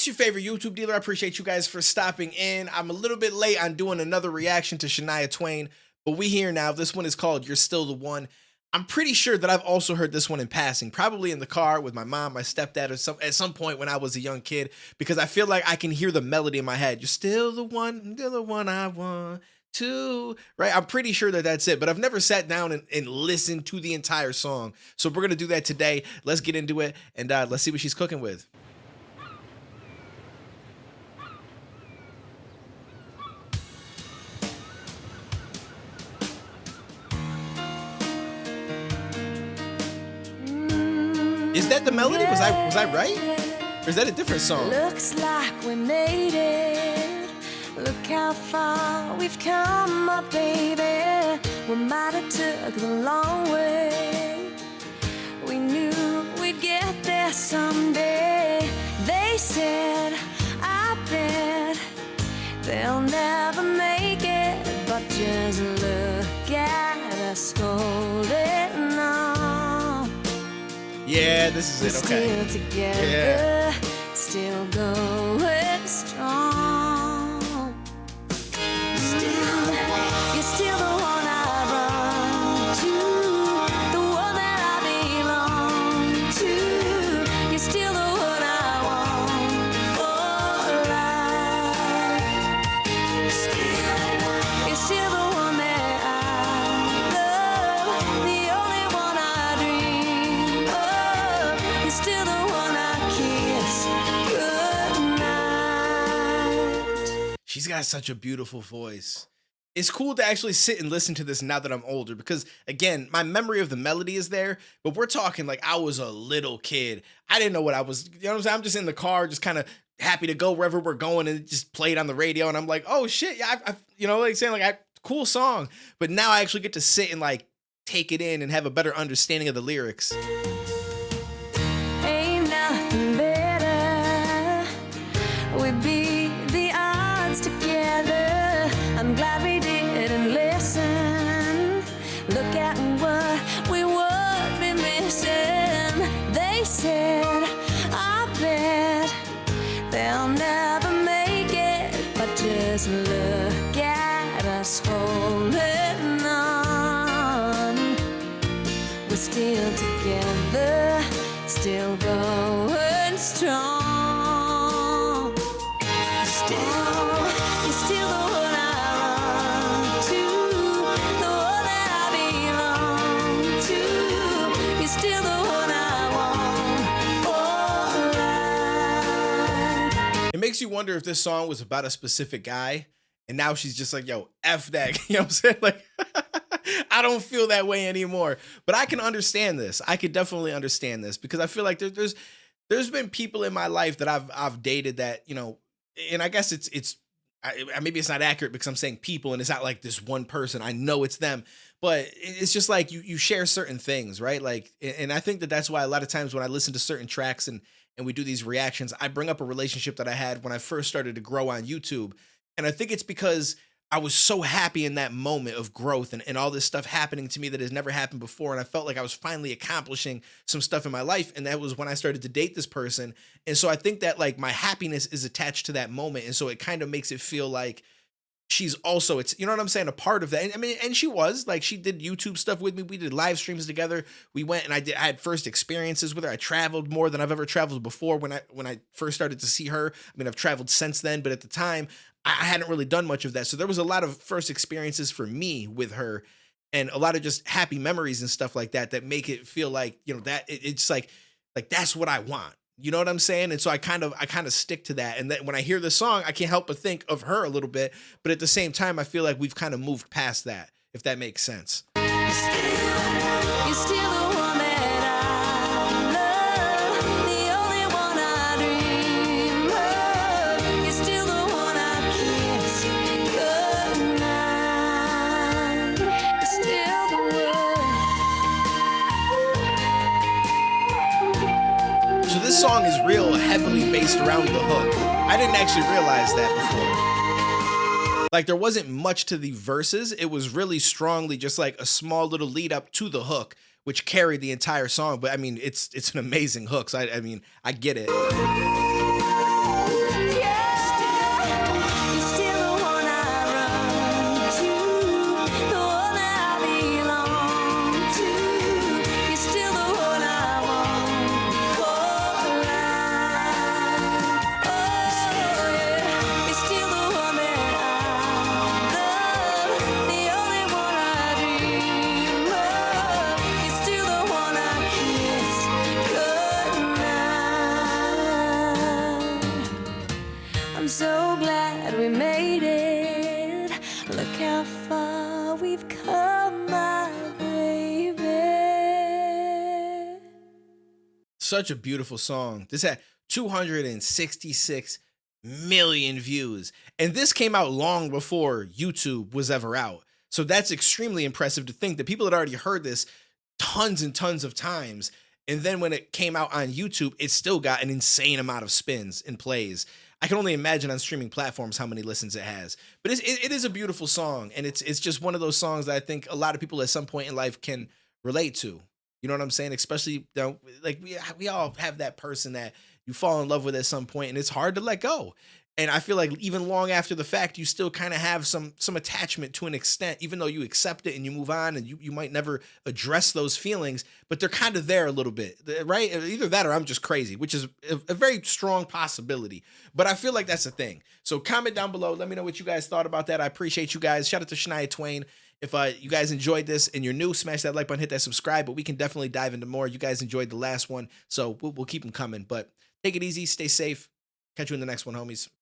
It's your favorite YouTube dealer. I appreciate you guys for stopping in. I'm a little bit late on doing another reaction to Shania Twain, but we here now. This one is called You're Still the One. I'm pretty sure that I've also heard this one in passing, probably in the car with my mom, my stepdad, or at some point when I was a young kid, because I feel like I can hear the melody in my head. You're still the one, you're the one I want to, right? I'm pretty sure that that's it, but I've never sat down and listened to the entire song. So we're going to do that today. Let's get into it, and let's see what she's cooking with. Is that the melody? Was I right? Or is that a different song? Looks like we made it. Look how far we've come, my baby. We might have took the long way. We knew we'd get there someday. They said, I bet they'll never make it. But just look at us holding on. Yeah, this is it, okay. Still together, yeah. Still going strong. You're still the one I run to, the one that I belong to. You're still the one I want for life. You're still the one that I love, the only one I dream of. You're still the one I kiss goodnight. She's got such a beautiful voice. It's cool to actually sit and listen to this now that I'm older because, again, my memory of the melody is there, but we're talking like I was a little kid. I didn't know what I was, you know what I'm saying? I'm just in the car, just kind of happy to go wherever we're going, and it just played on the radio, and I'm like, oh shit, yeah, you know, like saying like, cool song. But now I actually get to sit and like take it in and have a better understanding of the lyrics. Ain't nothing better. We beat the odds together. I'm glad we didn't listen. Look at what we would be missing. They said, I bet they'll never make it. But just look at us holding on. We're still together, still going strong. You're still the one I run to, the one that I belong to. You're still the one I want for life. It makes you wonder if this song was about a specific guy, and now she's just like, yo, F that. You know what I'm saying? Like, I don't feel that way anymore. But I can understand this. I could definitely understand this because I feel like there's been people in my life that I've dated that, you know, and I guess maybe it's not accurate because I'm saying people and it's not like this one person. I know it's them, but it's just like you share certain things, right? Like, and I think that that's why a lot of times when I listen to certain tracks and we do these reactions, I bring up a relationship that I had when I first started to grow on YouTube. And I think it's because I was so happy in that moment of growth and all this stuff happening to me that has never happened before. And I felt like I was finally accomplishing some stuff in my life. And that was when I started to date this person. And so I think that like my happiness is attached to that moment. And so it kind of makes it feel like she's also, it's, you know what I'm saying, a part of that. And, I mean, and she was like, she did YouTube stuff with me. We did live streams together. We went and I had first experiences with her. I traveled more than I've ever traveled before when I first started to see her. I mean, I've traveled since then, but at the time I hadn't really done much of that. So there was a lot of first experiences for me with her and a lot of just happy memories and stuff like that, that make it feel like, you know, that it's like that's what I want. You know what I'm saying? And so I kind of stick to that. And then when I hear the song, I can't help but think of her a little bit. But at the same time, I feel like we've kind of moved past that, if that makes sense. You're still the one that I love, the only one I dream of. You're still the one I kiss goodnight. You're still the one. So this song is real heavily based around the hook. I didn't actually realize that before. Like there wasn't much to the verses. It was really strongly just like a small little lead up to the hook, which carried the entire song. But I mean, it's an amazing hook. So I mean, I get it. I'm so glad we made it. Look how far we've come, my baby. Such a beautiful song. This had 266 million views. And this came out long before YouTube was ever out. So that's extremely impressive to think that people had already heard this tons and tons of times. And then when it came out on YouTube, it still got an insane amount of spins and plays. I can only imagine on streaming platforms how many listens it has. But it is a beautiful song. And it's just one of those songs that I think a lot of people at some point in life can relate to. You know what I'm saying? Especially, you know, like we all have that person that you fall in love with at some point and it's hard to let go. And I feel like even long after the fact, you still kind of have some attachment to an extent, even though you accept it and you move on and you might never address those feelings, but they're kind of there a little bit, right? Either that or I'm just crazy, which is a very strong possibility. But I feel like that's a thing. So comment down below. Let me know what you guys thought about that. I appreciate you guys. Shout out to Shania Twain. If you guys enjoyed this and you're new, smash that like button, hit that subscribe, but we can definitely dive into more. You guys enjoyed the last one, so we'll keep them coming. But take it easy, stay safe. Catch you in the next one, homies.